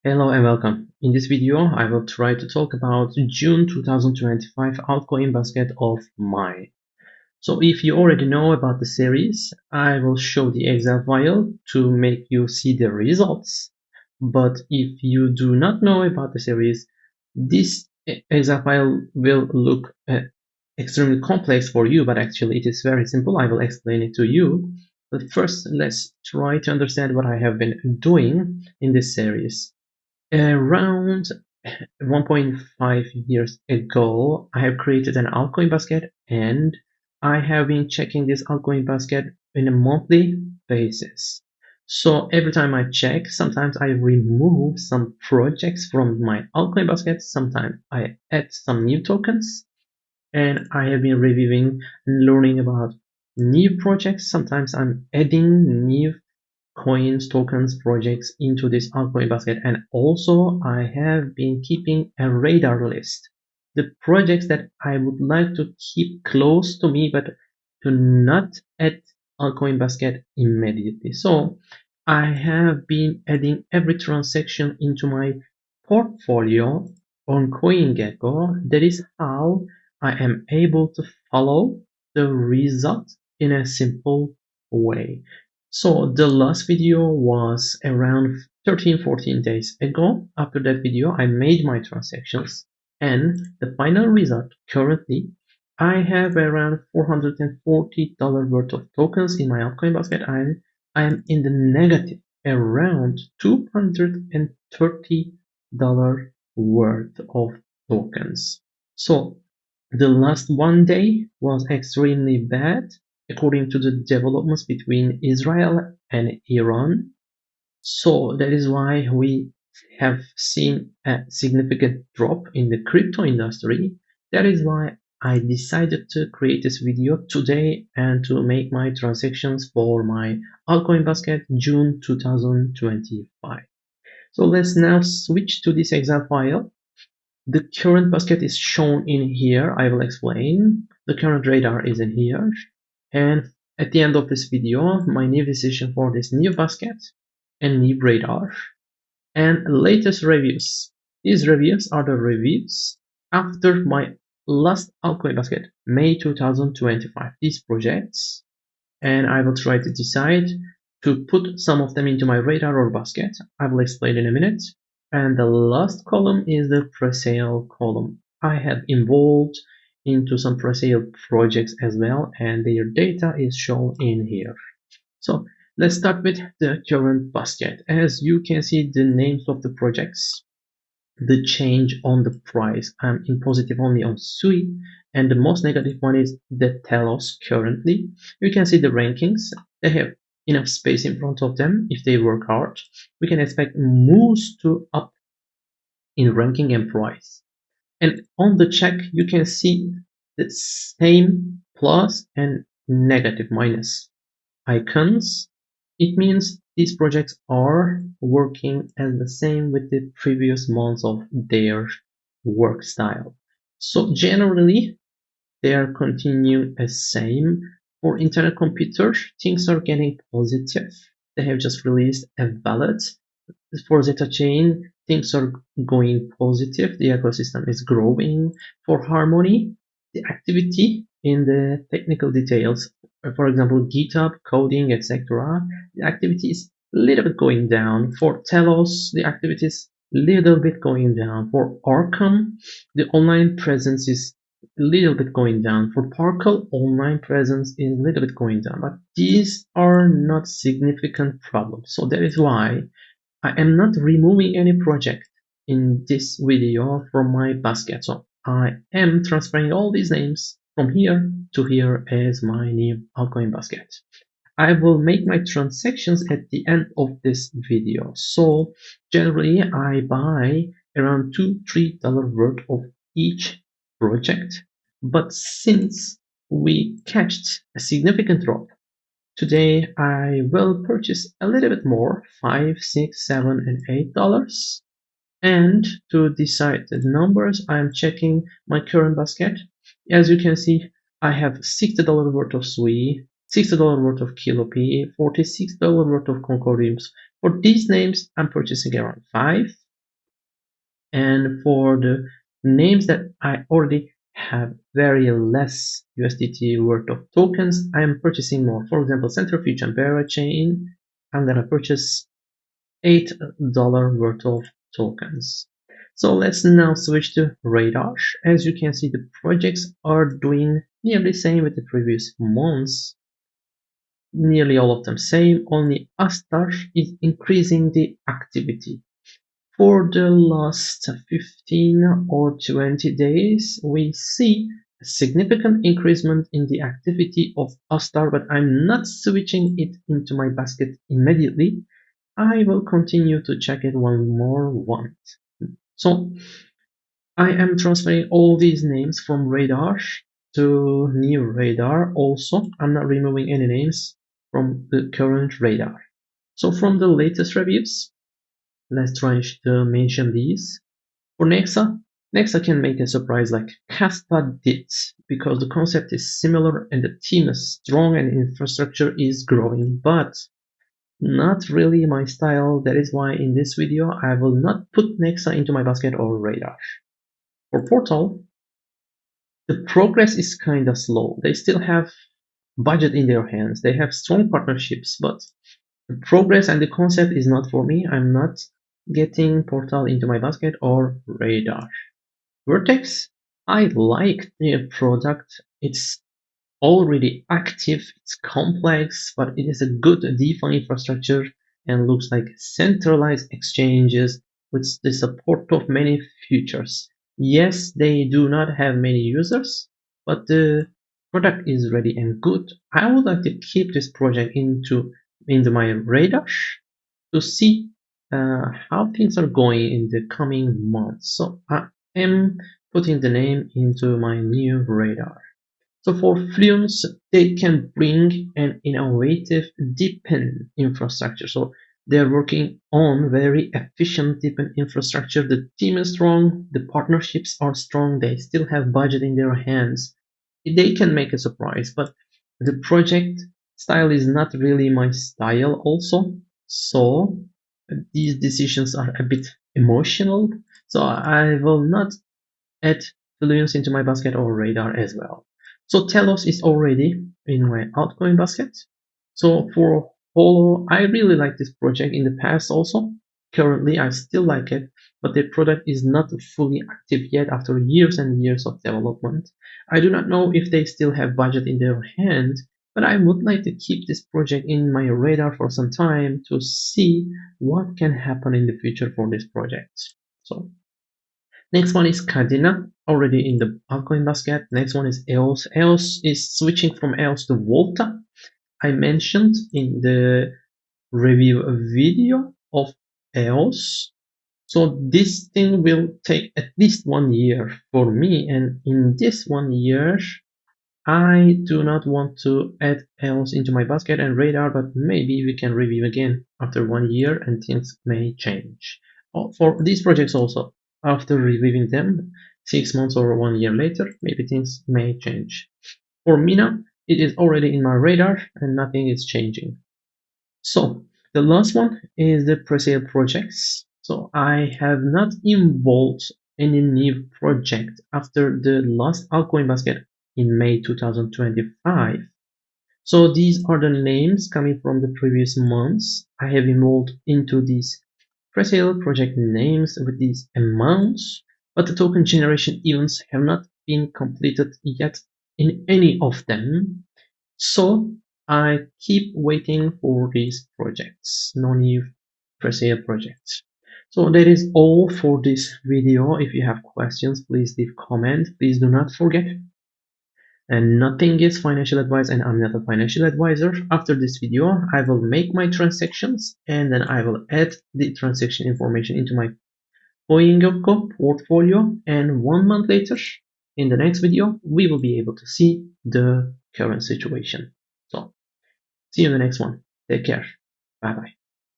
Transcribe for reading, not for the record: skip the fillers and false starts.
Hello and welcome. In this video, I will try to talk about June 2025 altcoin basket of mine. So if you already know about the series, I will show the Excel file to make you see the results. But if you do not know about the series, this Excel file will look extremely complex for you, but actually it is very simple. I will explain it to you. But first, let's try to understand what I have been doing in this series. Around 1.5 years ago, I have created an altcoin basket and I have been checking this altcoin basket in a monthly basis. So every time I check, sometimes I remove some projects from my altcoin basket, sometimes I add some new tokens, and I have been reviewing and learning about new projects. Sometimes I'm adding new coins, tokens, projects into this altcoin basket. And also I have been keeping a radar list. The projects that I would like to keep close to me, but to not add altcoin basket immediately. So I have been adding every transaction into my portfolio on CoinGecko. That is how I am able to follow the result in a simple way. So the last video was around 13-14 days ago. After that video, I made my transactions and the final result currently, I have around $440 worth of tokens in my altcoin basket. I am in the negative around $230 worth of tokens. So the last one day was extremely bad according to the developments between Israel and Iran. So that is why we have seen a significant drop in the crypto industry. That is why I decided to create this video today and to make my transactions for my altcoin basket June 2025. So let's now switch to this Excel file. The current basket is shown in here. I will explain. The current radar is in here. And at the end of this video, my new decision for this new basket and new radar and latest reviews. These reviews are the reviews after my last altcoin basket, May 2025. These projects, and I will try to decide to put some of them into my radar or basket. I will explain in a minute. And the last column is the pre-sale column. I have involved into some pre-sale projects as well, and their data is shown in here. So let's start with the current basket. As you can see the names of the projects, the change on the price. I'm in positive only on SUI, and the most negative one is the Telos currently. You can see the rankings. They have enough space in front of them. If they work hard, we can expect moves to up in ranking and price. And on the check, you can see the same plus and negative minus icons. It means these projects are working as the same with the previous months of their work style. So generally, they are continuing as same. For internet computers, things are getting positive. They have just released a wallet. For Zeta Chain, things are going positive. The ecosystem is growing. For Harmony, the activity in the technical details, for example, GitHub, coding, etc., the activity is a little bit going down. For Telos, the activity is a little bit going down. For Arkham, the online presence is a little bit going down. For Parkle, online presence is a little bit going down. But these are not significant problems. So that is why I am not removing any project in this video from my basket. So I am transferring all these names from here to here as my new altcoin basket. I will make my transactions at the end of this video. So generally I buy around $2-3 worth of each project. But since we catched a significant drop, today I will purchase a little bit more, $5, $6, $7, and $8. And to decide the numbers, I'm checking my current basket. As you can see, I have $60 worth of SUI, $60 worth of Kilopi, $46 worth of Concordums. For these names, I'm purchasing around 5, And for the names that I already have very less USDT worth of tokens, I am purchasing more. For example, Centrifuge and Chain, I'm gonna purchase $8 worth of tokens. So let's now switch to Radar. As you can see, the projects are doing nearly the same with the previous months. Nearly all of them same, only Astar is increasing the activity. For the last 15 or 20 days, we see a significant increasement in the activity of Astar, but I'm not switching it into my basket immediately. I will continue to check it one more once. So I am transferring all these names from Radar to new Radar. Also, I'm not removing any names from the current Radar. So from the latest reviews, let's try to mention these. For Nexa can make a surprise like Casta did, because the concept is similar and the team is strong and infrastructure is growing, but not really my style. That is why in this video I will not put Nexa into my basket or Radar. For Portal, the progress is kinda slow. They still have budget in their hands. They have strong partnerships, but the progress and the concept is not for me. I'm not getting Portal into my basket or Radar. Vertex, I like their product. It's already active, it's complex, but it is a good DeFi infrastructure and looks like centralized exchanges with the support of many futures. Yes, they do not have many users, but the product is ready and good. I would like to keep this project into my radar to see how things are going in the coming months. So I am putting the name into my new radar. So for Fluence, they can bring an innovative DePIN infrastructure. So they're working on very efficient DePIN infrastructure. The team is strong, the partnerships are strong, they still have budget in their hands. They can make a surprise, but the project style is not really my style also. So these decisions are a bit emotional. So I will not add Fluence into my basket or radar as well. So Telos is already in my altcoin basket. So for Holo, I really like this project in the past also. Currently, I still like it, but the product is not fully active yet after years and years of development. I do not know if they still have budget in their hand, but I would like to keep this project in my radar for some time to see what can happen in the future for this project. So next one is Cardina, already in the altcoin basket. Next one is EOS. EOS is switching from EOS to Volta. I mentioned in the review video of EOS. So this thing will take at least 1 year for me, and in this 1 year, I do not want to add EOS into my basket and radar, but maybe we can review again after 1 year and things may change. For these projects also, after reviewing them 6 months or 1 year later, maybe things may change. For Mina, it is already in my radar and nothing is changing. So the last one is the pre-sale projects. So I have not involved any new project after the last altcoin basket in May 2025. So these are the names coming from the previous months. I have involved into these pre-sale project names with these amounts, but the token generation events have not been completed yet in any of them. So I keep waiting for these projects, no new pre-sale projects. So that is all for this video. If you have questions, please leave comment. Please do not forget, and nothing is financial advice, and I'm not a financial advisor. After this video, I will make my transactions and then I will add the transaction information into my CoinGecko portfolio, and 1 month later, in the next video, we will be able to see the current situation. So see you in the next one. Take care. Bye bye.